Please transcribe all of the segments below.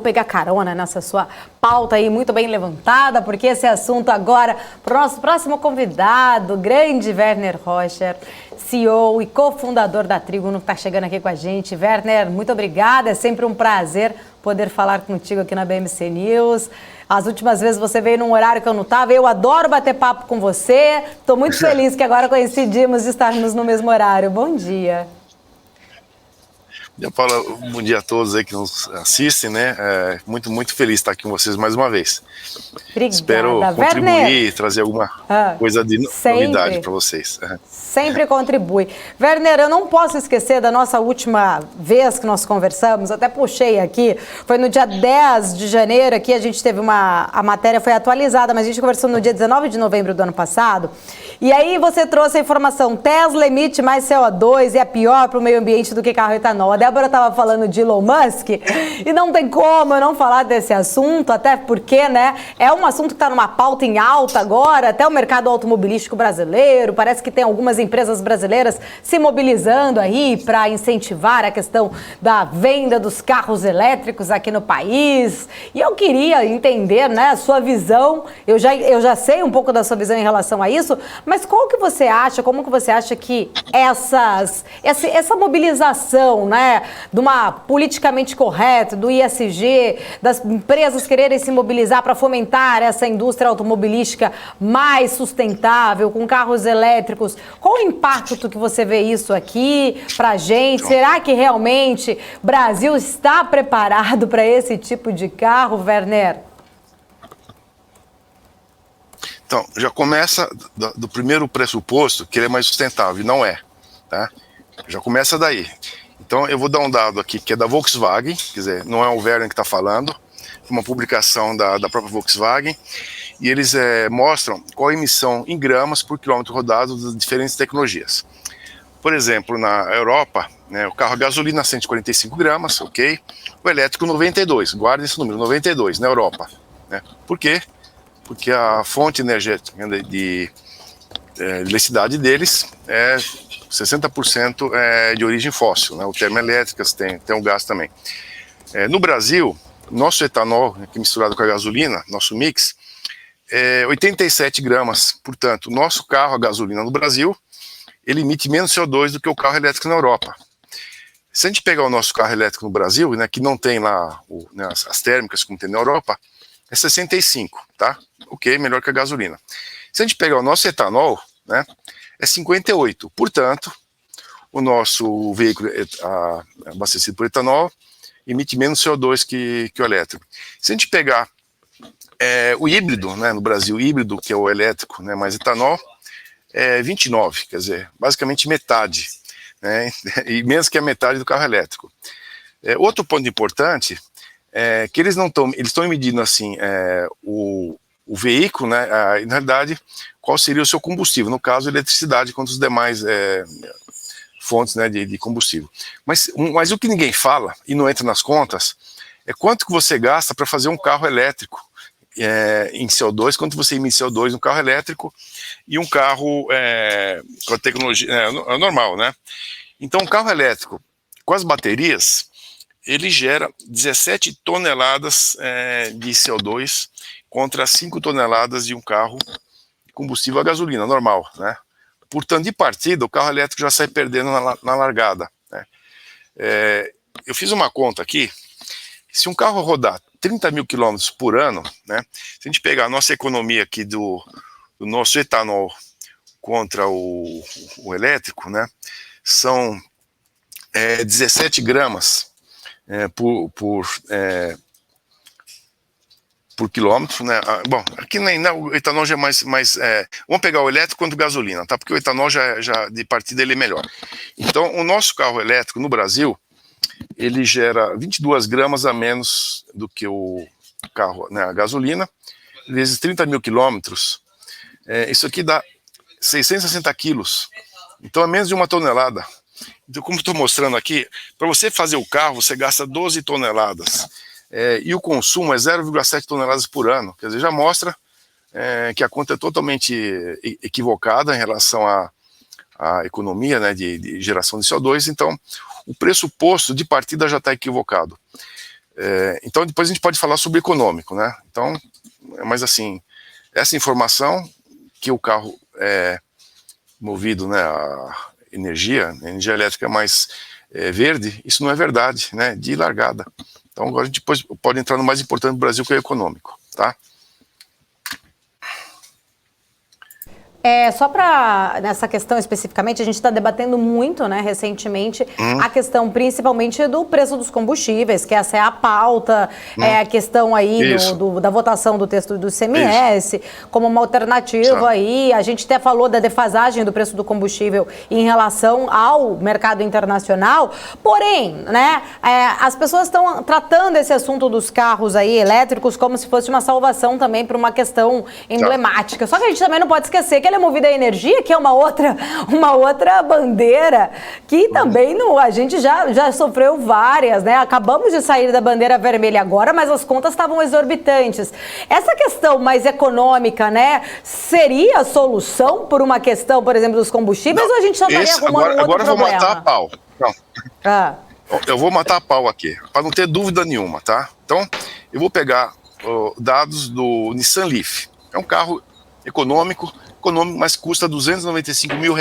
Pegar carona nessa sua pauta aí muito bem levantada, porque esse assunto agora, para o nosso próximo convidado, grande Werner Rocher, CEO e cofundador da Trígono, que está chegando aqui com a gente. Werner, muito obrigada, é sempre um prazer poder falar contigo aqui na BMC News. As últimas vezes você veio num horário que eu não estava, eu adoro bater papo com você, estou muito feliz que agora coincidimos de estarmos no mesmo horário. Bom dia. Paula, bom dia a todos aí que nos assistem, né? Muito feliz de estar aqui com vocês mais uma vez. Obrigada. Espero contribuir, Werner, trazer alguma coisa de novidade para vocês. Sempre contribui. Werner, eu não posso esquecer da nossa última vez que nós conversamos, até puxei aqui, foi no dia 10 de janeiro, aqui a gente teve a matéria foi atualizada, mas a gente conversou no dia 19 de novembro do ano passado, e aí você trouxe a informação, Tesla emite mais CO2 e é pior para o meio ambiente do que carro etanol. A Débora estava falando de Elon Musk, e não tem como eu não falar desse assunto, até porque, né, é um assunto que está numa pauta em alta agora, até o mercado automobilístico brasileiro, parece que tem algumas empresas brasileiras se mobilizando aí para incentivar a questão da venda dos carros elétricos aqui no país. E eu queria entender, né, a sua visão, eu já sei um pouco da sua visão em relação a isso, mas como que você acha que essa mobilização, né, de uma politicamente correta, do ISG, das empresas quererem se mobilizar para fomentar essa indústria automobilística mais sustentável, com carros elétricos, qual o impacto que você vê isso aqui para a gente? Será que realmente o Brasil está preparado para esse tipo de carro, Werner? Então, já começa do primeiro pressuposto que ele é mais sustentável, e não é, tá? Já começa daí. Então, eu vou dar um dado aqui que é da Volkswagen, quer dizer, não é o Werner que está falando, é uma publicação da própria Volkswagen, e eles mostram qual a emissão em gramas por quilômetro rodado das diferentes tecnologias. Por exemplo, na Europa, né, o carro a gasolina 145 gramas, ok? O elétrico 92, guarda esse número, 92 na Europa. Né? Por quê? Porque a fonte energética de eletricidade deles é 60% de origem fóssil, né? O termoelétricas, tem o gás também. No Brasil, nosso etanol, aqui misturado com a gasolina, nosso mix, 87 gramas. Portanto, o nosso carro a gasolina no Brasil, ele emite menos CO2 do que o carro elétrico na Europa. Se a gente pegar o nosso carro elétrico no Brasil, né, que não tem lá as térmicas como tem na Europa, é 65, tá? Ok, melhor que a gasolina. Se a gente pegar o nosso etanol, né, é 58. Portanto, o nosso veículo abastecido por etanol emite menos CO2 que o elétrico. Se a gente pegar o híbrido, né, no Brasil, híbrido, que é o elétrico, né, mais etanol, é 29, quer dizer, basicamente metade, né, e menos que a metade do carro elétrico. Outro ponto importante é que eles estão medindo assim, o veículo, né, na realidade, qual seria o seu combustível, no caso, eletricidade, contra os demais fontes, né, de combustível. Mas o que ninguém fala, e não entra nas contas, é quanto que você gasta para fazer um carro elétrico em CO2, quanto você emite CO2 no carro elétrico e um carro com a tecnologia normal, né? Então, um carro elétrico com as baterias, ele gera 17 toneladas de CO2 contra 5 toneladas de um carro de combustível a gasolina normal, né? Portanto, de partida, o carro elétrico já sai perdendo na largada, né? Eu fiz uma conta aqui, se um carro rodar 30 mil quilômetros por ano, né, se a gente pegar a nossa economia aqui do nosso etanol contra o elétrico, né, são 17 gramas por quilômetro, né? Bom, aqui o etanol já é mais vamos pegar o elétrico quanto gasolina, tá? Porque o etanol já de partida ele é melhor. Então, o nosso carro elétrico no Brasil, ele gera 22 gramas a menos do que o carro, né, a gasolina, vezes 30 mil quilômetros, isso aqui dá 660 quilos, então é menos de 1 tonelada. Então, como estou mostrando aqui, para você fazer o carro, você gasta 12 toneladas, e o consumo é 0,7 toneladas por ano, quer dizer, já mostra que a conta é totalmente equivocada em relação à economia, né, de geração de CO2, então o pressuposto de partida já está equivocado. Então depois a gente pode falar sobre econômico, né? Então, mas assim, essa informação que o carro é movido, né, a energia elétrica mais verde, isso não é verdade, né? De largada. Então agora a gente depois pode entrar no mais importante do Brasil, que é o econômico, tá? Só para, nessa questão especificamente, a gente está debatendo muito, né, recentemente, a questão principalmente do preço dos combustíveis, que essa é a pauta, a questão aí da votação do texto do ICMS, como uma alternativa aí. A gente até falou da defasagem do preço do combustível em relação ao mercado internacional, porém, né, as pessoas estão tratando esse assunto dos carros aí elétricos como se fosse uma salvação também para uma questão emblemática. Só que a gente também não pode esquecer que ele é movido a energia, que é uma outra bandeira que também a gente já sofreu várias, né? Acabamos de sair da bandeira vermelha agora, mas as contas estavam exorbitantes. Essa questão mais econômica, né, seria a solução por uma questão, por exemplo, dos combustíveis, ou a gente só estaria arrumando um outro problema? Agora eu vou matar a pau. Não. Eu vou matar a pau aqui, para não ter dúvida nenhuma, tá? Então, eu vou pegar dados do Nissan Leaf. É um carro econômico, mas custa R$295 mil.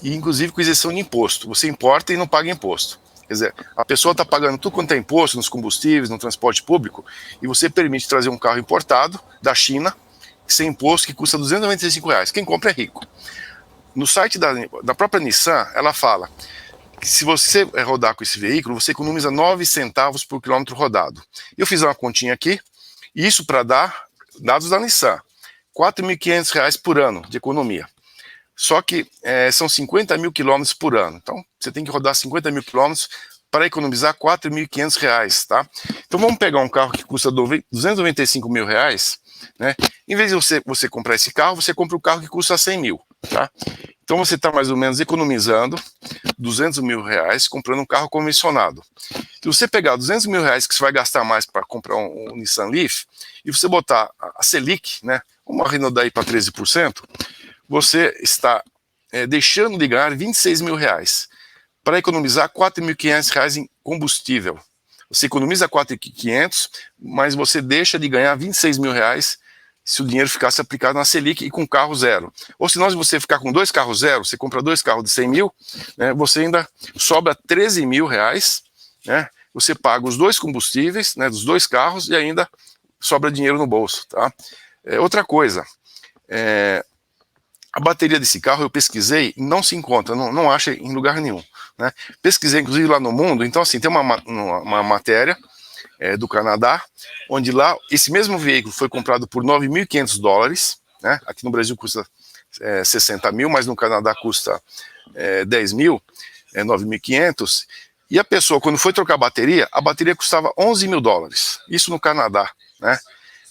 E inclusive com isenção de imposto. Você importa e não paga imposto. Quer dizer, a pessoa está pagando tudo quanto é imposto nos combustíveis, no transporte público, e você permite trazer um carro importado da China, sem imposto, que custa R$295. Quem compra é rico. No site da própria Nissan, ela fala que se você rodar com esse veículo, você economiza 9 centavos por quilômetro rodado. Eu fiz uma continha aqui, isso para dar dados da Nissan. R$4.500 por ano de economia. Só que são 50 mil quilômetros por ano. Então, você tem que rodar 50 mil quilômetros para economizar R$4.500, tá? Então, vamos pegar um carro que custa R$295 mil, né? Em vez de você comprar esse carro, você compra um carro que custa 100 mil, tá? Então, você está mais ou menos economizando R$200 mil comprando um carro convencionado. Se você pegar R$200 mil que você vai gastar mais para comprar um Nissan Leaf, e você botar a Selic, né, uma Renault para 13%, você está deixando de ganhar R$26 mil para economizar R$4.500 em combustível. Você economiza R$4.500, mas você deixa de ganhar R$26 mil se o dinheiro ficasse aplicado na Selic e com carro zero. Ou se você ficar com 2 carros zero, você compra 2 carros de 100 mil, né, você ainda sobra R$13 mil, né, você paga os 2 combustíveis, né, dos 2 carros e ainda sobra dinheiro no bolso, tá? Outra coisa, a bateria desse carro eu pesquisei, não se encontra, não acha em lugar nenhum, né? Pesquisei inclusive lá no mundo, então assim, tem uma matéria do Canadá, onde lá esse mesmo veículo foi comprado por $9.500, né? Aqui no Brasil custa 60 mil, mas no Canadá custa 10 mil, 9.500, e a pessoa, quando foi trocar a bateria custava $11 mil, isso no Canadá, né?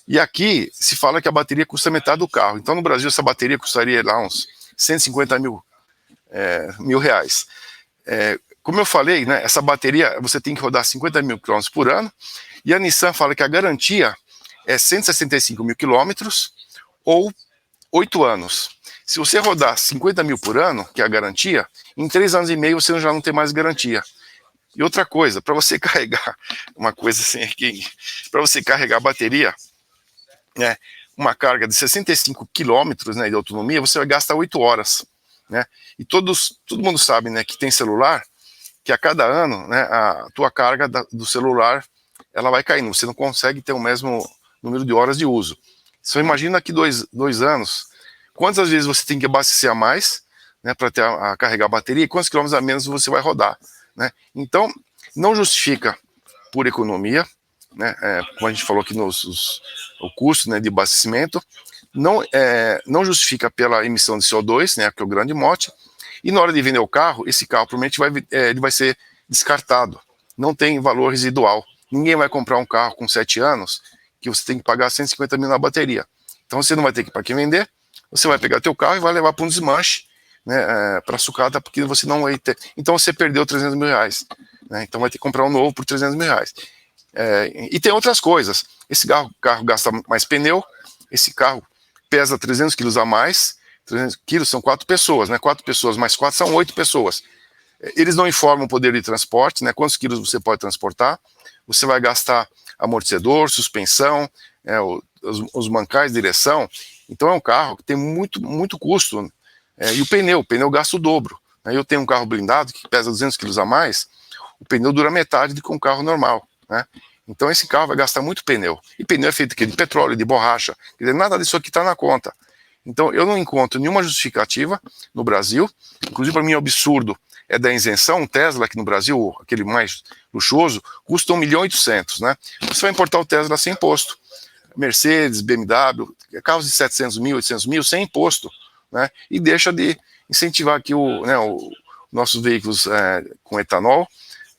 E aqui se fala que a bateria custa metade do carro. Então no Brasil essa bateria custaria lá uns 150 mil reais. Como eu falei, né, essa bateria você tem que rodar 50 mil quilômetros por ano. E a Nissan fala que a garantia é 165 mil quilômetros ou 8 anos. Se você rodar 50 mil por ano, que é a garantia, em 3 anos e meio você já não tem mais garantia. E outra coisa, para você carregar, uma coisa assim aqui, para você carregar a bateria, né, uma carga de 65 quilômetros, né, de autonomia, você vai gastar 8 horas, né? E todo mundo sabe, né, que tem celular, que a cada ano, né, a tua carga do celular ela vai caindo, você não consegue ter o mesmo número de horas de uso. Só imagina que 2 anos, quantas vezes você tem que abastecer a mais, né, para carregar a bateria, e quantos quilômetros a menos você vai rodar, né? Então, não justifica por economia, né, como a gente falou aqui o custo, né, de abastecimento, não justifica pela emissão de CO2, né, que é o grande mote, e na hora de vender o carro, esse carro provavelmente ele vai ser descartado, não tem valor residual. Ninguém vai comprar um carro com 7 anos que você tem que pagar 150 mil na bateria. Então você não vai ter para quem vender, você vai pegar teu carro e vai levar para um desmanche, né, para sucata, porque você não vai ter. Então você perdeu 300 mil reais, né, então vai ter que comprar um novo por 300 mil reais. E tem outras coisas. Esse carro gasta mais pneu, esse carro pesa 300 quilos a mais, 300 quilos são 4 pessoas, né? 4 pessoas mais 4 são 8 pessoas. Eles não informam o poder de transporte, né? Quantos quilos você pode transportar. você vai gastar amortecedor, suspensão, os mancais, direção. Então é um carro que tem muito custo. E o pneu gasta o dobro. Eu tenho um carro blindado que pesa 200 quilos a mais, o pneu dura metade do que um carro normal, né? Então esse carro vai gastar muito pneu. E pneu é feito de petróleo, de borracha, quer dizer, nada disso aqui está na conta. Então eu não encontro nenhuma justificativa no Brasil, inclusive para mim é absurdo, é da isenção. Um Tesla aqui no Brasil, aquele mais luxuoso, custa 1.800.000, né? Você vai importar o Tesla sem imposto. Mercedes, BMW, carros de 700 mil, 800 mil, sem imposto, né? E deixa de incentivar aqui nossos veículos com etanol,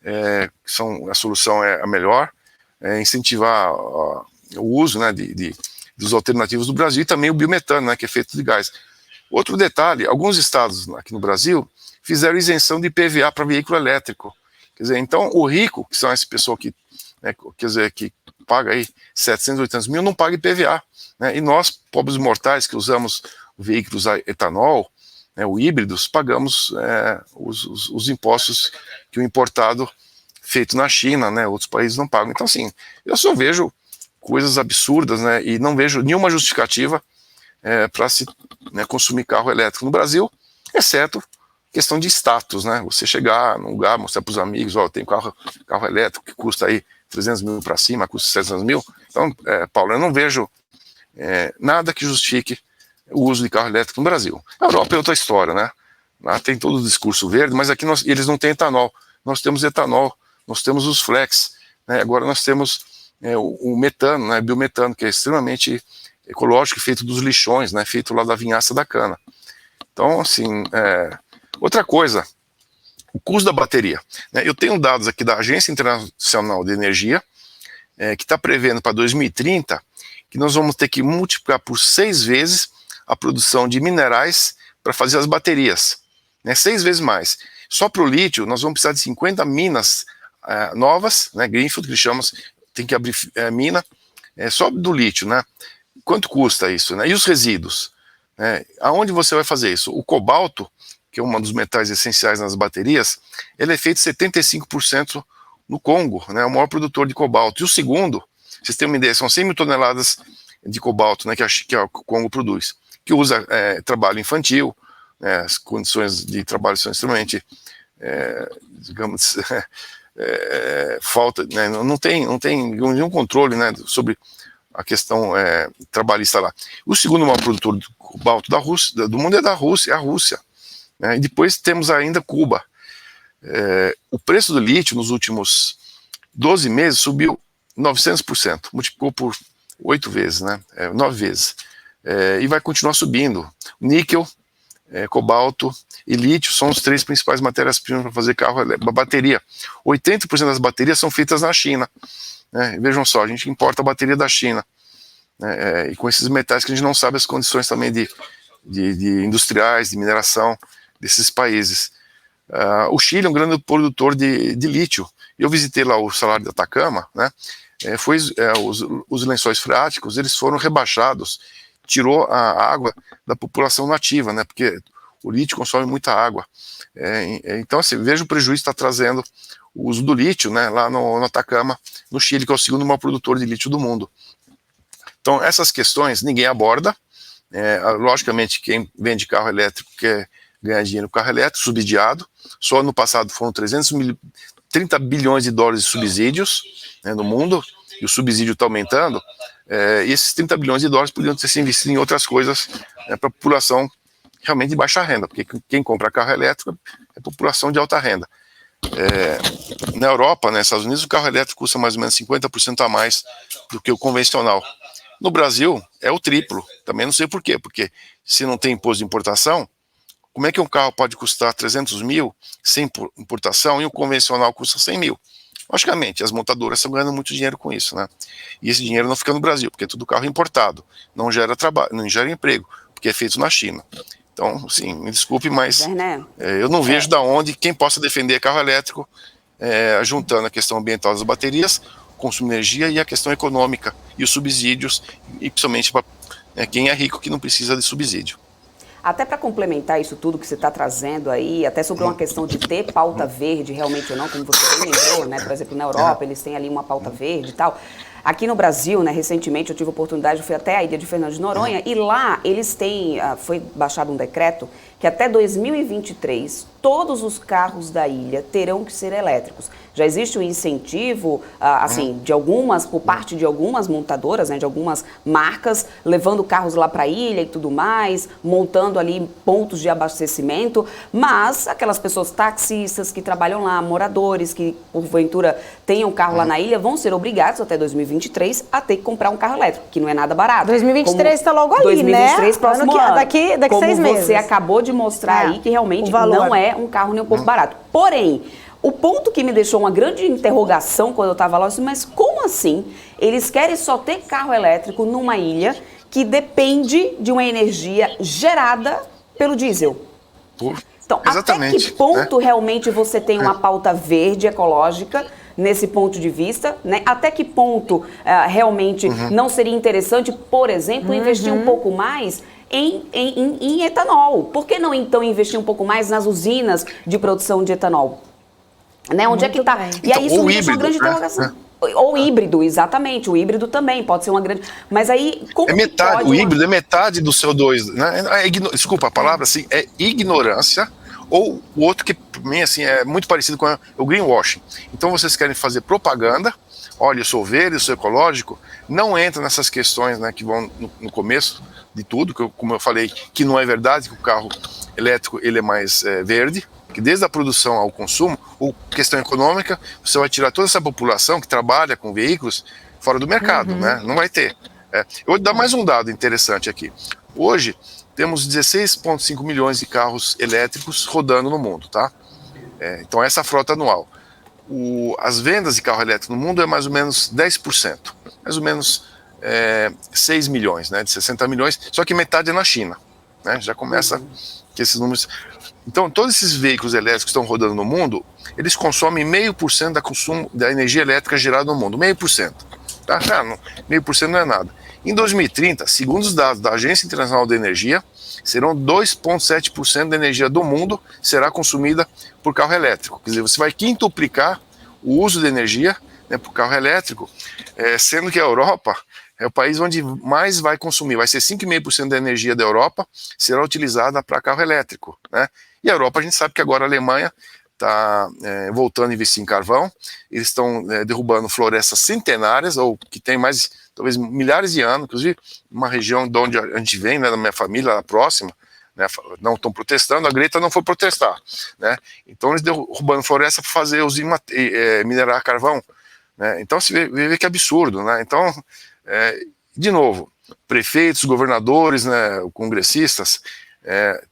que a solução é a melhor, incentivar o uso, né, dos alternativos do Brasil, e também o biometano, né, que é feito de gás. Outro detalhe, alguns estados aqui no Brasil fizeram isenção de IPVA para veículo elétrico. Quer dizer, então o rico, que são essa pessoa que, né, quer dizer, que paga aí 700, 800 mil, não paga IPVA, né? E nós, pobres mortais, que usamos veículos a etanol, né, o híbridos, pagamos os impostos que o importado feito na China, né, outros países não pagam. Então, assim, eu só vejo coisas absurdas, né, e não vejo nenhuma justificativa para se, né, consumir carro elétrico no Brasil, exceto questão de status, né? Você chegar num lugar, mostrar para os amigos, ó, tem carro elétrico que custa aí 300 mil para cima, custa 700 mil. Então, Paulo, eu não vejo nada que justifique o uso de carro elétrico no Brasil. A Europa é outra história, né? Lá tem todo o discurso verde, mas aqui eles não têm etanol. Nós temos etanol, nós temos os flex, né? Agora nós temos o metano, né? Biometano, que é extremamente ecológico, feito dos lixões, né? Feito lá da vinhaça da cana. Então, assim, outra coisa, o custo da bateria, né? Eu tenho dados aqui da Agência Internacional de Energia, que está prevendo para 2030 que nós vamos ter que multiplicar por 6 vezes a produção de minerais para fazer as baterias, né? 6 vezes mais. Só para o lítio, nós vamos precisar de 50 minas novas, né? Greenfield, que chamamos, tem que abrir mina, só do lítio, né? Quanto custa isso, né? E os resíduos? Aonde você vai fazer isso? O cobalto, que é um dos metais essenciais nas baterias, ele é feito 75% no Congo, né? O maior produtor de cobalto. E o segundo, vocês têm uma ideia, são 100 mil toneladas de cobalto, né, que o Congo produz, que usa trabalho infantil, as condições de trabalho são extremamente, digamos, falta, né, não tem nenhum controle, né, sobre a questão trabalhista lá. O segundo maior produtor de cobalto do mundo é a Rússia, né, e depois temos ainda Cuba. O preço do lítio nos últimos 12 meses subiu 900%, multiplicou por 8 vezes, né, 9 vezes, e vai continuar subindo. Níquel, cobalto e lítio são os 3 principais matérias-primas para fazer bateria. 80% das baterias são feitas na China, né? Vejam só, a gente importa a bateria da China, né? E com esses metais que a gente não sabe as condições também de industriais, de mineração desses países. O Chile é um grande produtor de lítio. Eu visitei lá o Salar de Atacama, né? Os lençóis freáticos, eles foram rebaixados, tirou a água da população nativa, né? Porque o lítio consome muita água. Então, assim, veja o prejuízo que está trazendo o uso do lítio, né? Lá no Atacama, no Chile, que é o segundo maior produtor de lítio do mundo. Então, essas questões ninguém aborda. Logicamente, quem vende carro elétrico quer ganhar dinheiro com carro elétrico, subsidiado. Só no passado foram 30 bilhões de dólares de subsídios, né, no mundo, e o subsídio está aumentando. E esses 30 bilhões de dólares poderiam ter sido investidos em outras coisas, né, para a população realmente de baixa renda, porque quem compra carro elétrico é a população de alta renda. Na Europa, nos Estados Unidos, o carro elétrico custa mais ou menos 50% a mais do que o convencional. No Brasil, é o triplo. Também não sei por quê, porque se não tem imposto de importação, como é que um carro pode custar 300 mil sem importação e o convencional custa 100 mil? Logicamente, as montadoras estão ganhando muito dinheiro com isso, né? E esse dinheiro não fica no Brasil, porque é tudo carro importado. Não gera trabalho, não gera emprego, porque é feito na China. Então, sim, me desculpe, mas eu não vejo de onde quem possa defender carro elétrico, juntando a questão ambiental das baterias, consumo de energia e a questão econômica e os subsídios, e principalmente para quem é rico que não precisa de subsídio. Até para complementar isso tudo que você está trazendo aí, até sobre uma questão de ter pauta verde realmente ou não, como você bem lembrou, né? Por exemplo, na Europa eles têm ali uma pauta verde e tal. Aqui no Brasil, né, recentemente eu tive a oportunidade, eu fui até a ilha de Fernando de Noronha, e lá eles têm, foi baixado um decreto que até 2023 todos os carros da ilha terão que ser elétricos. Já existe um incentivo, assim, de algumas, por parte de algumas montadoras, né, de algumas marcas, levando carros lá para a ilha e tudo mais, montando ali pontos de abastecimento, mas aquelas pessoas taxistas que trabalham lá, moradores que porventura tenham carro lá na ilha, vão ser obrigados até 2023 a ter que comprar um carro elétrico, que não é nada barato. 2023 está logo ali, 2023, né? próximo ano. Daqui como 6 meses. Você acabou de mostrar aí que realmente não é um carro nem um pouco barato. Porém, o ponto que me deixou uma grande interrogação quando eu estava lá, eu disse, mas como assim eles querem só ter carro elétrico numa ilha que depende de uma energia gerada pelo diesel? Então, Exatamente, até que ponto realmente você tem uma pauta verde ecológica nesse ponto de vista, né? Até que ponto realmente não seria interessante, por exemplo, investir um pouco mais em etanol? Por que não, então, investir um pouco mais nas usinas de produção de etanol? Né? Onde é que está? E aí isso me deixa uma grande interrogação. Ou híbrido, exatamente. O híbrido também pode ser uma grande... Mas aí, como metade, o híbrido é metade do CO2. Né? Desculpa a palavra, assim, é ignorância. Ou o outro que, para mim, assim, é muito parecido com o greenwashing. Então vocês querem fazer propaganda, olha, eu sou verde, eu sou ecológico, não entra nessas questões, né, que vão no começo de tudo, que como eu falei, que não é verdade, que o carro elétrico ele é mais verde, que desde a produção ao consumo, ou questão econômica, você vai tirar toda essa população que trabalha com veículos fora do mercado, né? Não vai ter. Eu vou dar mais um dado interessante aqui. Hoje, temos 16,5 milhões de carros elétricos rodando no mundo, tá? Então, essa frota anual. As vendas de carro elétrico no mundo é mais ou menos 10%. Mais ou menos 6 milhões, né? De 60 milhões, só que metade é na China, né? Já começa que esses números... Então, todos esses veículos elétricos que estão rodando no mundo, eles consomem 0,5% da energia elétrica gerada no mundo. 0,5%. Tá? 0,5% não é nada. Em 2030, segundo os dados da Agência Internacional de Energia, serão 2,7% da energia do mundo será consumida por carro elétrico. Quer dizer, você vai quintuplicar o uso de energia, né, por carro elétrico, sendo que a Europa é o país onde mais vai consumir. Vai ser 5,5% da energia da Europa será utilizada para carro elétrico, né? E a Europa, a gente sabe que agora a Alemanha está voltando a investir em carvão, eles estão derrubando florestas centenárias, ou que tem mais, talvez, milhares de anos, inclusive uma região de onde a gente vem, né, da minha família, lá próxima, né, não estão protestando, a Greta não foi protestar, né? Então eles derrubando floresta para fazer usina, minerar carvão, né? Então você vê que absurdo, né? Então, de novo, prefeitos, governadores, né, congressistas,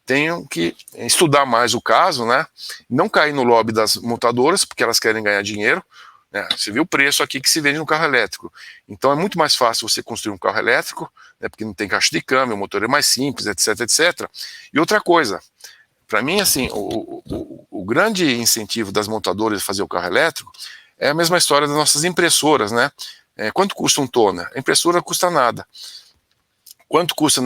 tenham que estudar mais o caso, né? Não cair no lobby das montadoras, porque elas querem ganhar dinheiro, né? Você viu o preço aqui que se vende no carro elétrico. Então é muito mais fácil você construir um carro elétrico, né, porque não tem caixa de câmbio, o motor é mais simples, etc, etc. E outra coisa, para mim, assim, o grande incentivo das montadoras a fazer o carro elétrico é a mesma história das nossas impressoras, né? Quanto custa um toner? A impressora custa nada. Quanto custa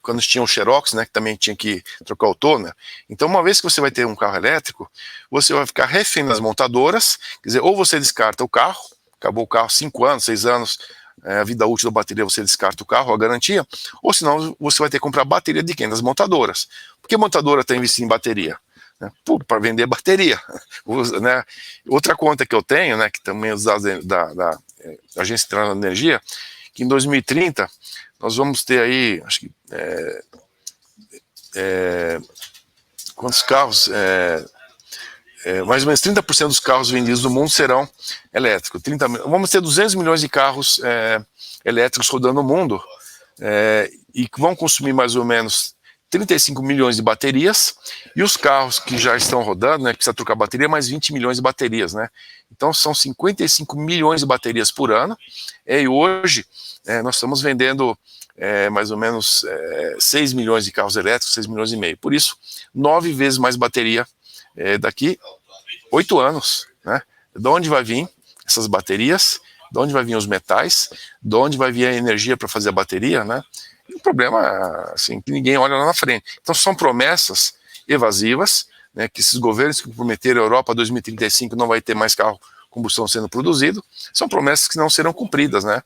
quando tinha o Xerox, né, que também tinha que trocar o toner? Então, uma vez que você vai ter um carro elétrico, você vai ficar refém das montadoras, quer dizer, ou você descarta o carro, acabou o carro 5 anos, 6 anos, a vida útil da bateria, você descarta o carro, a garantia, ou senão você vai ter que comprar bateria de quem? Das montadoras. Por que a montadora está investindo em bateria? Para vender bateria, né? Outra conta que eu tenho, né, que também é os dados da Agência Internacional de Energia, que em 2030 nós vamos ter aí, acho que quantos carros, mais ou menos 30% dos carros vendidos no mundo serão elétricos. Vamos ter 200 milhões de carros elétricos rodando no mundo, e que vão consumir mais ou menos 35 milhões de baterias, e os carros que já estão rodando, né, que precisa trocar bateria, mais 20 milhões de baterias, né? Então são 55 milhões de baterias por ano, e hoje nós estamos vendendo mais ou menos 6 milhões de carros elétricos, 6 milhões e meio. Por isso, 9 vezes mais bateria daqui 8 anos, né? De onde vai vir essas baterias? De onde vai vir os metais? De onde vai vir a energia para fazer a bateria, né? Um problema assim, que ninguém olha lá na frente. Então são promessas evasivas, né, que esses governos que prometeram a Europa 2035 não vai ter mais carro combustão sendo produzido, são promessas que não serão cumpridas, né?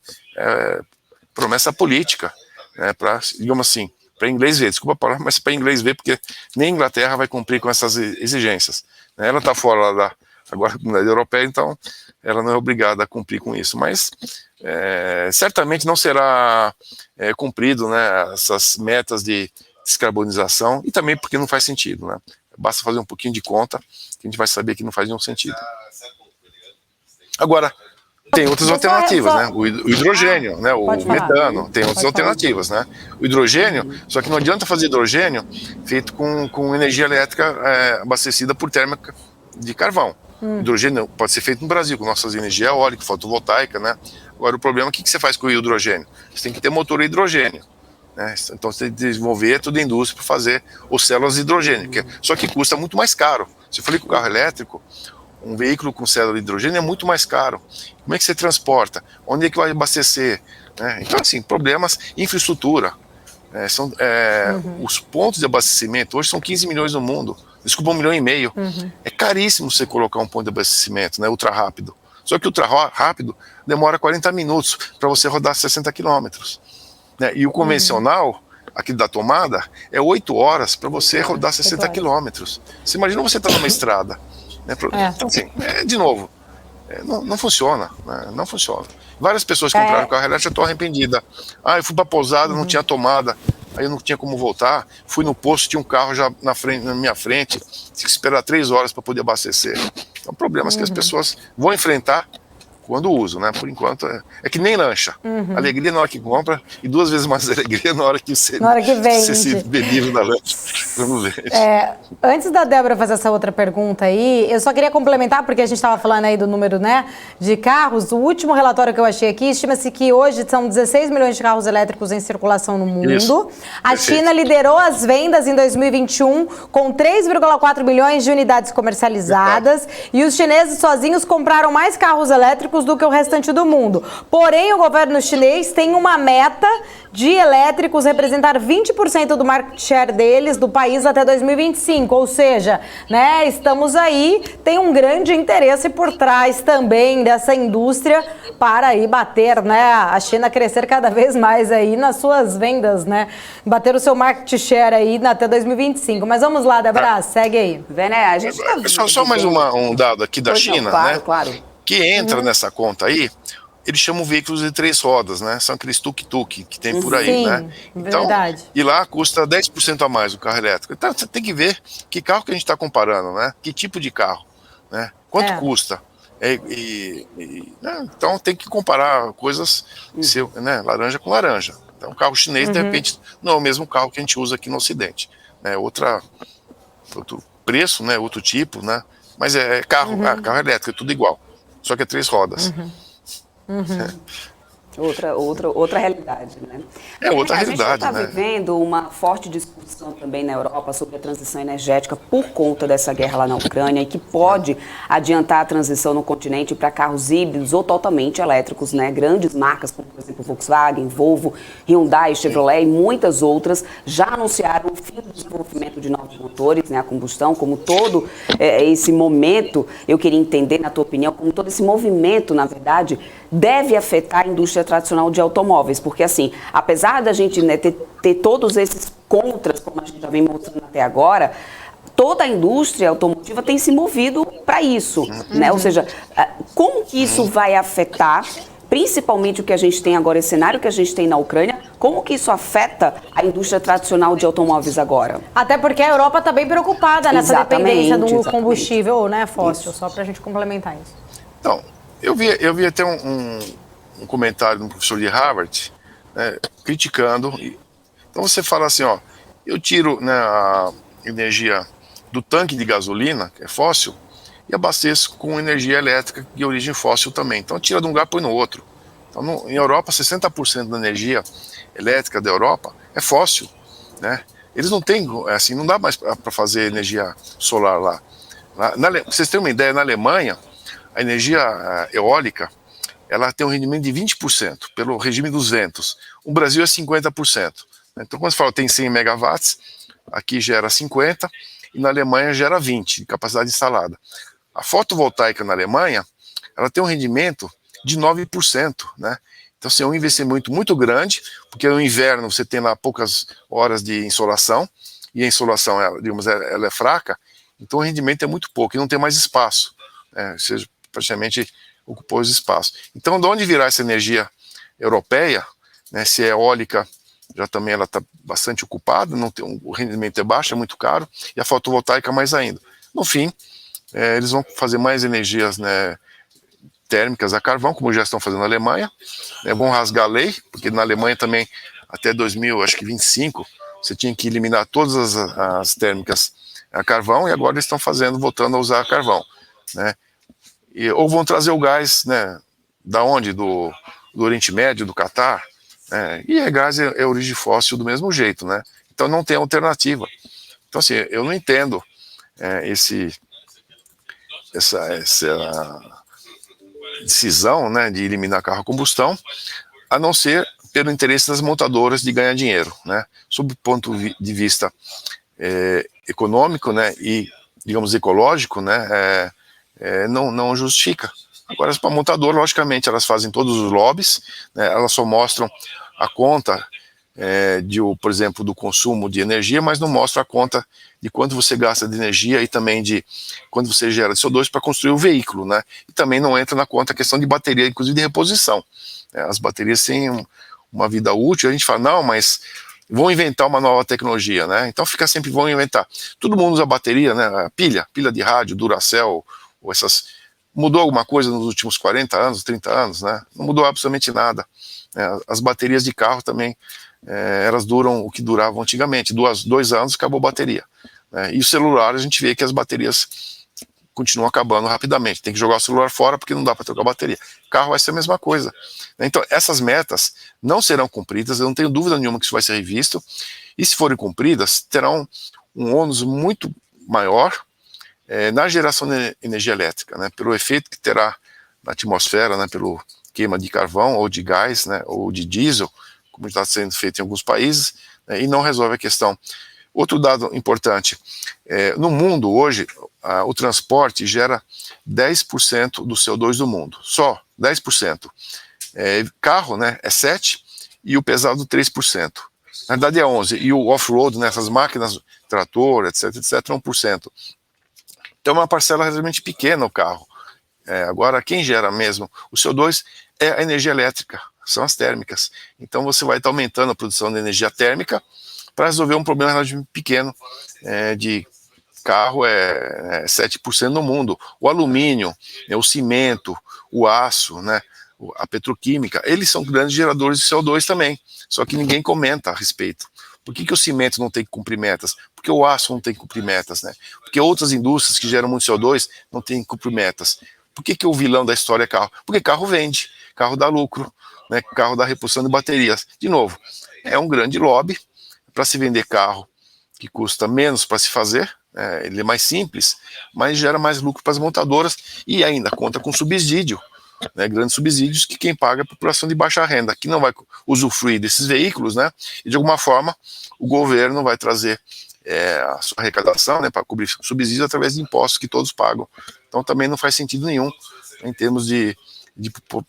Promessa política, né, para, digamos assim, para inglês ver, desculpa a palavra, mas para inglês ver, porque nem a Inglaterra vai cumprir com essas exigências. Né? Ela está fora agora da comunidade europeia, então ela não é obrigada a cumprir com isso, mas certamente não será cumprido, né, essas metas de descarbonização, e também porque não faz sentido, né? Basta fazer um pouquinho de conta que a gente vai saber que não faz nenhum sentido. Agora, tem outras alternativas, né? O hidrogênio, né? O metano, tem outras alternativas, né? O hidrogênio, só que não adianta fazer hidrogênio feito com energia elétrica abastecida por térmica de carvão. O hidrogênio pode ser feito no Brasil, com nossas energias eólicas, fotovoltaica, né? Agora, o problema é o que você faz com o hidrogênio? Você tem que ter motor a hidrogênio. Né? Então você tem que desenvolver toda a indústria para fazer os células de hidrogênio, só que custa muito mais caro. Se eu falei com o carro elétrico, um veículo com célula de hidrogênio é muito mais caro. Como é que você transporta? Onde é que vai abastecer? Né? Então, assim, problemas, infraestrutura. Os pontos de abastecimento hoje são 15 milhões no mundo. Desculpa, 1,5 milhão. É caríssimo você colocar um ponto de abastecimento, né, ultra rápido. Só que ultra rápido demora 40 minutos para você rodar 60 quilômetros. Né? E o convencional, aqui da tomada, é 8 horas para você rodar 60 quilômetros. Você imagina você estar numa estrada. Né? Então, assim, de novo, não funciona. Né? Não funciona. Várias pessoas que compraram carro elétrico já estão arrependidas. Eu fui para pousada, não tinha tomada, aí eu não tinha como voltar. Fui no posto, tinha um carro já na minha frente, tinha que esperar 3 horas para poder abastecer. São problemas que as pessoas vão enfrentar quando usam, né? Por enquanto é que nem lancha. Alegria na hora que compra e 2 vezes mais alegria na hora que você se bebive na lancha. Vamos ver. Antes da Débora fazer essa outra pergunta aí, eu só queria complementar, porque a gente estava falando aí do número, né, de carros. O último relatório que eu achei aqui, estima-se que hoje são 16 milhões de carros elétricos em circulação no mundo. Isso. A China liderou as vendas em 2021 com 3,4 milhões de unidades comercializadas. E os chineses sozinhos compraram mais carros elétricos do que o restante do mundo. Porém, o governo chinês tem uma meta de elétricos representar 20% do market share deles, do país, até 2025. Ou seja, né, estamos aí, tem um grande interesse por trás também dessa indústria para aí bater, né, a China crescer cada vez mais aí nas suas vendas, né, bater o seu market share aí até 2025. Mas vamos lá, Débora, segue aí. Vené, a gente tá só mais um dado aqui da China, claro, né? Claro. Que entra nessa conta aí, eles chamam veículos de 3 rodas, né? São aqueles tuk-tuk que tem por aí, Sim, né? Então, verdade. E lá custa 10% a mais o carro elétrico. Então você tem que ver que carro que a gente está comparando, né? Que tipo de carro, né? Quanto custa? Né? Então tem que comparar coisas, né? Laranja com laranja. Então o carro chinês, de repente, não é o mesmo carro que a gente usa aqui no Ocidente. Né? Outro preço, né? Outro tipo, né? Mas carro elétrico, é tudo igual. Só que é 3 rodas. Outra realidade, né? Outra realidade, a gente está vivendo uma forte discussão também na Europa sobre a transição energética por conta dessa guerra lá na Ucrânia e que pode adiantar a transição no continente para carros híbridos ou totalmente elétricos, né? Grandes marcas como, por exemplo, Volkswagen, Volvo, Hyundai, Chevrolet e muitas outras já anunciaram o fim do desenvolvimento de novos motores, né? A combustão, como todo esse momento, eu queria entender, na tua opinião, como todo esse movimento, na verdade, deve afetar a indústria tradicional de automóveis, porque assim, apesar da gente, né, ter todos esses contras, como a gente já vem mostrando até agora, toda a indústria automotiva tem se movido para isso, né? Ou seja, como que isso vai afetar, principalmente o que a gente tem agora, esse cenário que a gente tem na Ucrânia, como que isso afeta a indústria tradicional de automóveis agora? Até porque a Europa está bem preocupada nessa dependência do combustível, né, fóssil, isso. Só para a gente complementar isso. Então, eu vi até um comentário de um professor de Harvard, né, criticando. Então você fala assim, eu tiro, né, a energia do tanque de gasolina, que é fóssil, e abasteço com energia elétrica de origem fóssil também. Então tira de um lugar e põe no outro. Então em Europa, 60% da energia elétrica da Europa é fóssil, né? Eles não têm, assim, não dá mais para fazer energia solar lá. Pra vocês terem uma ideia, na Alemanha, a energia eólica ela tem um rendimento de 20%, pelo regime dos ventos. O Brasil é 50%. Então, quando você fala tem 100 megawatts, aqui gera 50, e na Alemanha gera 20 de capacidade instalada. A fotovoltaica na Alemanha, ela tem um rendimento de 9%, né? Então, assim, é um investimento muito grande, porque no inverno você tem lá poucas horas de insolação, e a insolação, ela é fraca, então o rendimento é muito pouco, e não tem mais espaço, né? Ou seja, praticamente ocupou os espaços. Então, de onde virá essa energia europeia, né, se é eólica, já também ela está bastante ocupada, não tem, o rendimento é baixo, é muito caro, e a fotovoltaica mais ainda. No fim, eles vão fazer mais energias, né, térmicas a carvão, como já estão fazendo na Alemanha, vão rasgar a lei, porque na Alemanha também, até 2025, você tinha que eliminar todas as térmicas a carvão, e agora eles estão voltando a usar carvão, né? Ou vão trazer o gás, né, da onde? Do Oriente Médio, do Catar, né? E gás é origem fóssil do mesmo jeito, né? Então não tem alternativa. Então, assim, eu não entendo essa decisão, né, de eliminar carro a combustão, a não ser pelo interesse das montadoras de ganhar dinheiro, né? Sob o ponto de vista econômico, né, e, digamos, ecológico, né, não justifica. Agora, as montadoras, logicamente, elas fazem todos os lobbies, né, elas só mostram a conta, por exemplo, do consumo de energia, mas não mostram a conta de quanto você gasta de energia e também de quanto você gera de CO2 para construir o veículo, né? E também não entra na conta a questão de bateria, inclusive de reposição. As baterias têm uma vida útil, a gente fala, não, mas vão inventar uma nova tecnologia, né? Então fica sempre, vão inventar. Todo mundo usa bateria, né? Pilha de rádio, Duracell, ou essas... Mudou alguma coisa nos últimos 40 anos, 30 anos, né? Não mudou absolutamente nada. As baterias de carro também, elas duram o que duravam antigamente, 2 anos acabou a bateria. E o celular, a gente vê que as baterias continuam acabando rapidamente, tem que jogar o celular fora porque não dá para trocar a bateria. Carro vai ser a mesma coisa. Então, essas metas não serão cumpridas, eu não tenho dúvida nenhuma que isso vai ser revisto, e se forem cumpridas, terão um ônus muito maior na geração de energia elétrica, né, pelo efeito que terá na atmosfera, né, pelo queima de carvão ou de gás, né, ou de diesel, como está sendo feito em alguns países, né, e não resolve a questão. Outro dado importante, no mundo hoje, o transporte gera 10% do CO2 do mundo, só 10%. Carro, né, é 7% e o pesado 3%. Na verdade é 11%, e o off-road, né, essas máquinas, trator, etc, 1%. Então é uma parcela relativamente pequena o carro. Agora, quem gera mesmo o CO2 é a energia elétrica, são as térmicas. Então você vai estar aumentando a produção de energia térmica para resolver um problema relativamente pequeno de carro, 7% no mundo. O alumínio, o cimento, o aço, né, a petroquímica, eles são grandes geradores de CO2 também, só que ninguém comenta a respeito. Por que o cimento não tem que cumprir metas? Porque o aço não tem que cumprir metas, né? Porque outras indústrias que geram muito CO2 não têm que cumprir metas. Por que o vilão da história é carro? Porque carro vende, carro dá lucro, né? Carro dá reposição de baterias. De novo, é um grande lobby para se vender carro que custa menos para se fazer, ele é mais simples, mas gera mais lucro para as montadoras e ainda conta com subsídio, né, grandes subsídios que quem paga é a população de baixa renda, que não vai usufruir desses veículos, né, e de alguma forma o governo vai trazer a sua arrecadação, né, para cobrir subsídios através de impostos que todos pagam. Então também não faz sentido nenhum em termos de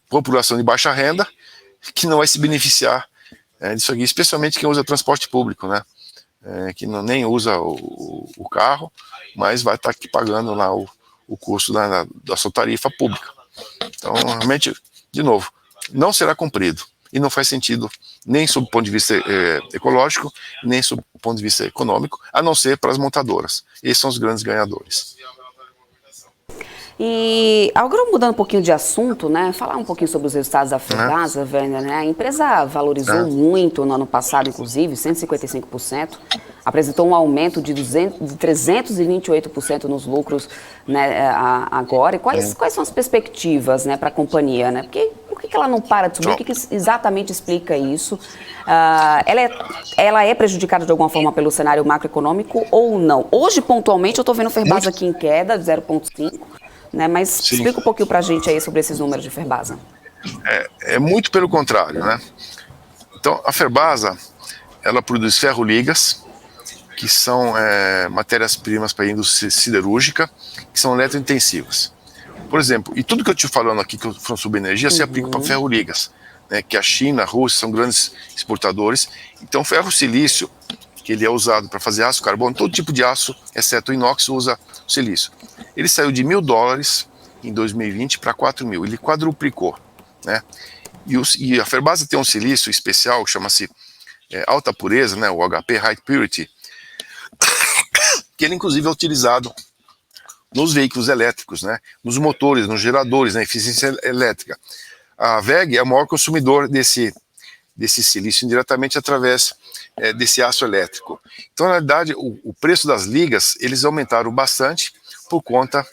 população de baixa renda que não vai se beneficiar disso aqui, especialmente quem usa transporte público, né, que nem usa o carro, mas vai estar aqui pagando lá o custo da sua tarifa pública. Então, realmente, de novo, não será cumprido e não faz sentido nem sob o ponto de vista ecológico, nem sob o ponto de vista econômico, a não ser para as montadoras. Esses são os grandes ganhadores. E agora mudando um pouquinho de assunto, né, falar um pouquinho sobre os resultados da Ferbasa, Werner, né, a empresa valorizou muito no ano passado, inclusive, 155%, apresentou um aumento de 328% nos lucros, né, agora. E quais são as perspectivas, né, para a companhia, né? Por que ela não para de subir? O que exatamente explica isso? Ela é prejudicada de alguma forma pelo cenário macroeconômico ou não? Hoje, pontualmente, eu estou vendo Ferbasa aqui em queda, de 0,5%. Né, mas explica um pouquinho para a gente aí sobre esses números de Ferbasa. É muito pelo contrário, né? Então, a Ferbasa, ela produz ferro-ligas, que são matérias-primas para a indústria siderúrgica, que são eletrointensivas. Por exemplo, e tudo que eu estou falando aqui que eu falo sobre energia, se aplica para ferro-ligas, né, que a China, a Rússia são grandes exportadores. Então, ferro-silício, que ele é usado para fazer aço carbono, todo tipo de aço, exceto o inox, usa o silício. Ele saiu de $1.000 em 2020 para 4.000, ele quadruplicou, né? E a Ferbasa tem um silício especial que chama-se alta pureza, né, o HP High Purity, que ele inclusive é utilizado nos veículos elétricos, né, nos motores, nos geradores, na eficiência elétrica. A WEG é o maior consumidor desse silício indiretamente através desse aço elétrico. Então, na realidade, o preço das ligas, eles aumentaram bastante por conta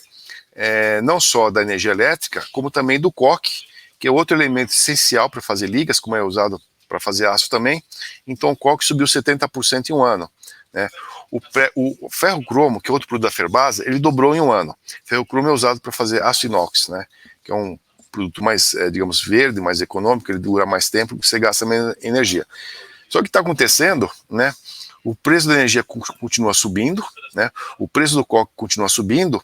não só da energia elétrica, como também do coque, que é outro elemento essencial para fazer ligas, como é usado para fazer aço também. Então, o coque subiu 70% em um ano, né? O ferro-cromo, que é outro produto da Ferbasa, ele dobrou em um ano. Ferro-cromo é usado para fazer aço inox, né, que é um produto mais, digamos, verde, mais econômico, ele dura mais tempo, você gasta menos energia. Só que o que está acontecendo, né, o preço da energia continua subindo, né, o preço do coque continua subindo,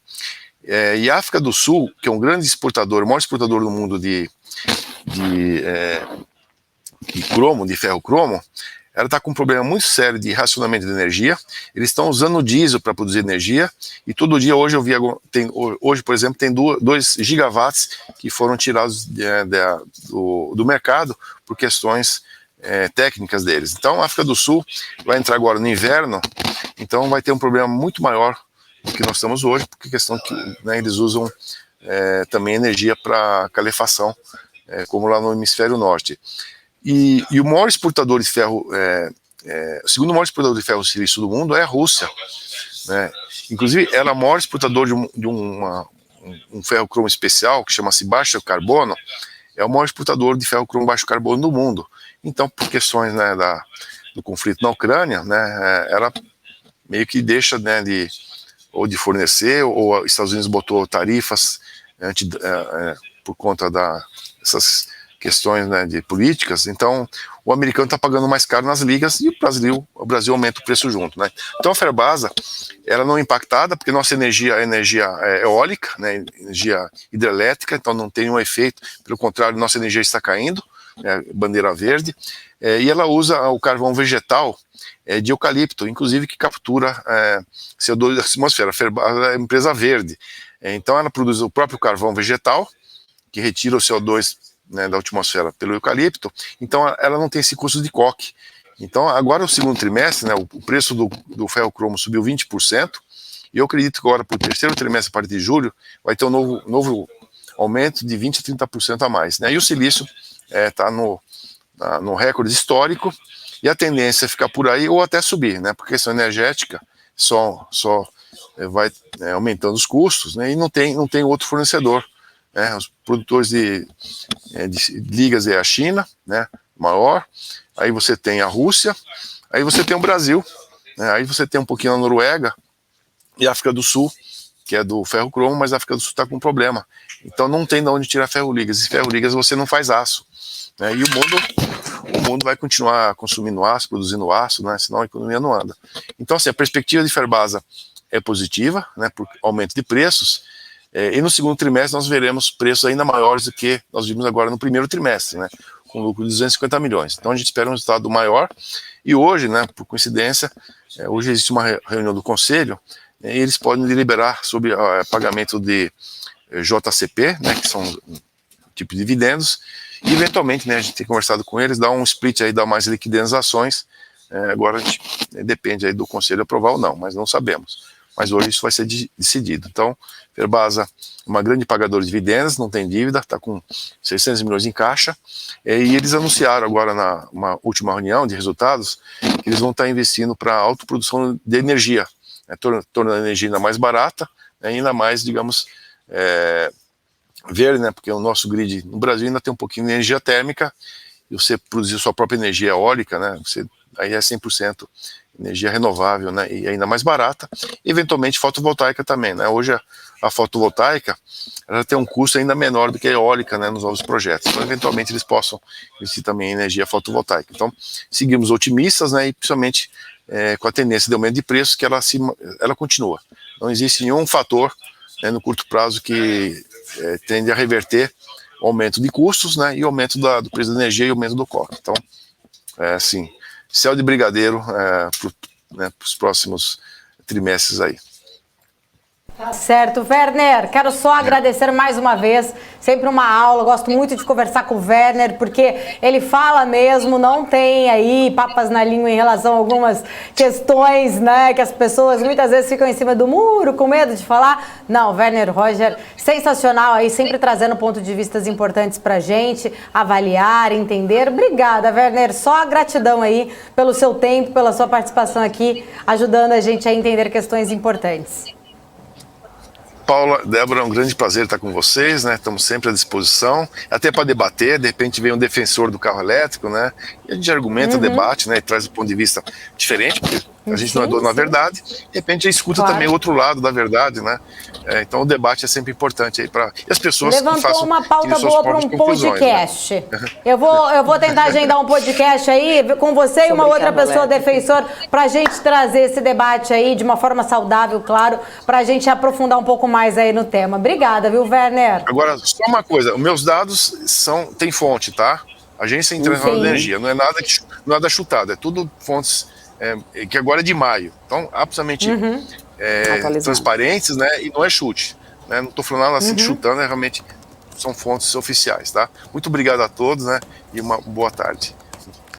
e a África do Sul, que é um grande exportador, o maior exportador do mundo de cromo, de ferro-cromo, ela está com um problema muito sério de racionamento de energia. Eles estão usando o diesel para produzir energia, e todo dia, hoje eu vi, hoje, por exemplo, tem 2 gigawatts que foram tirados do mercado por questões técnicas deles. Então, a África do Sul vai entrar agora no inverno, então vai ter um problema muito maior do que nós estamos hoje, porque a questão que, né, eles usam também energia para calefação, como lá no hemisfério norte. E o maior exportador de ferro, o segundo maior exportador de ferro silício do mundo é a Rússia, né? Inclusive, ela é o maior exportador de um ferro-cromo especial, que chama-se baixo carbono, é o maior exportador de ferro-cromo baixo carbono do mundo. Então, por questões, né, do conflito na Ucrânia, né, ela meio que deixa, né, de fornecer, ou os Estados Unidos botou tarifas por conta dessas questões, né, de políticas. Então, o americano está pagando mais caro nas ligas, e o Brasil aumenta o preço junto, né? Então, a Ferbasa, ela não é impactada, porque nossa energia é energia eólica, né, energia hidrelétrica, então não tem um efeito, pelo contrário, nossa energia está caindo, bandeira verde, e ela usa o carvão vegetal de eucalipto, inclusive, que captura CO2 da atmosfera. A Ferbasa é uma empresa verde, então ela produz o próprio carvão vegetal, que retira o CO2, né, da atmosfera pelo eucalipto. Então ela não tem esse custo de coque. Então agora, o segundo trimestre, né, o preço do ferro-cromo subiu 20%, e eu acredito que agora, para o terceiro trimestre, a partir de julho, vai ter um novo aumento de 20% a 30% a mais, né? E o silício está no recorde histórico, e a tendência é ficar por aí ou até subir, né? Porque a questão energética só vai aumentando os custos, né? E não tem outro fornecedor. Os produtores de ligas é a China, né, maior, aí você tem a Rússia, aí você tem o Brasil, né, aí você tem um pouquinho a Noruega e a África do Sul, que é do ferro-cromo, mas a África do Sul está com um problema. Então não tem de onde tirar ferro-ligas, e ferro-ligas você não faz aço, né, e o mundo vai continuar consumindo aço, produzindo aço, né, senão a economia não anda. Então, assim, a perspectiva de Ferbasa é positiva, né, por aumento de preços. E no segundo trimestre nós veremos preços ainda maiores do que nós vimos agora no primeiro trimestre, né, com lucro de 250 milhões. Então a gente espera um resultado maior. E hoje, né, por coincidência, hoje existe uma reunião do Conselho, e eles podem deliberar sobre pagamento de JCP, né, que são tipo de dividendos, e eventualmente, né, a gente tem conversado com eles, dar um split aí, dar mais liquidez nas ações. Agora a gente depende aí do Conselho aprovar ou não, mas não sabemos. Mas hoje isso vai ser decidido. Então, Ferbasa é uma grande pagadora de dividendos, não tem dívida, está com 600 milhões em caixa, e eles anunciaram agora, numa última reunião de resultados, que eles vão estar investindo para a autoprodução de energia, né, tornando a energia ainda mais barata, né, ainda mais, digamos, verde, né, porque o nosso grid no Brasil ainda tem um pouquinho de energia térmica, e você produzir sua própria energia eólica, né, aí é 100% energia renovável, né, e ainda mais barata, e eventualmente fotovoltaica também, né. Hoje a fotovoltaica ela tem um custo ainda menor do que a eólica, né, nos novos projetos. Então, eventualmente, eles possam investir também em energia fotovoltaica. Então, seguimos otimistas, né, e principalmente com a tendência de aumento de preços, que ela continua. Não existe nenhum fator, né, no curto prazo que tende a reverter o aumento de custos, né, e o aumento do preço da energia e o aumento do COP. Então, assim, céu de brigadeiro para os próximos trimestres aí. Tá certo, Werner, quero só agradecer mais uma vez, sempre uma aula, gosto muito de conversar com o Werner, porque ele fala mesmo, não tem aí papas na língua em relação a algumas questões, né, que as pessoas muitas vezes ficam em cima do muro, com medo de falar. Não, Werner Roger, sensacional aí, sempre trazendo pontos de vista importantes pra gente, avaliar, entender. Obrigada, Werner, só gratidão aí pelo seu tempo, pela sua participação aqui, ajudando a gente a entender questões importantes. Paula, Débora, é um grande prazer estar com vocês, né? Estamos sempre à disposição, até para debater. De repente vem um defensor do carro elétrico, né? E a gente argumenta, debate, né? E traz um ponto de vista diferente, porque a gente não é dono da verdade. De repente a gente escuta também o outro lado da verdade, né? Então o debate é sempre importante aí para as pessoas levantou que façam uma pauta boa para um podcast. Né? Eu vou tentar agendar um podcast aí com você e uma outra pessoa defensor para a gente trazer esse debate aí de uma forma saudável, claro, para a gente aprofundar um pouco mais aí no tema. Obrigada, viu, Werner? Agora, só uma coisa, os meus dados tem fonte, tá? Agência Internacional de Energia, não é nada chutado, é tudo fontes que agora é de maio. Então, absolutamente transparentes, né? E não é chute. Né? Não estou falando nada assim de chutando, realmente são fontes oficiais, tá? Muito obrigado a todos, né? E uma boa tarde.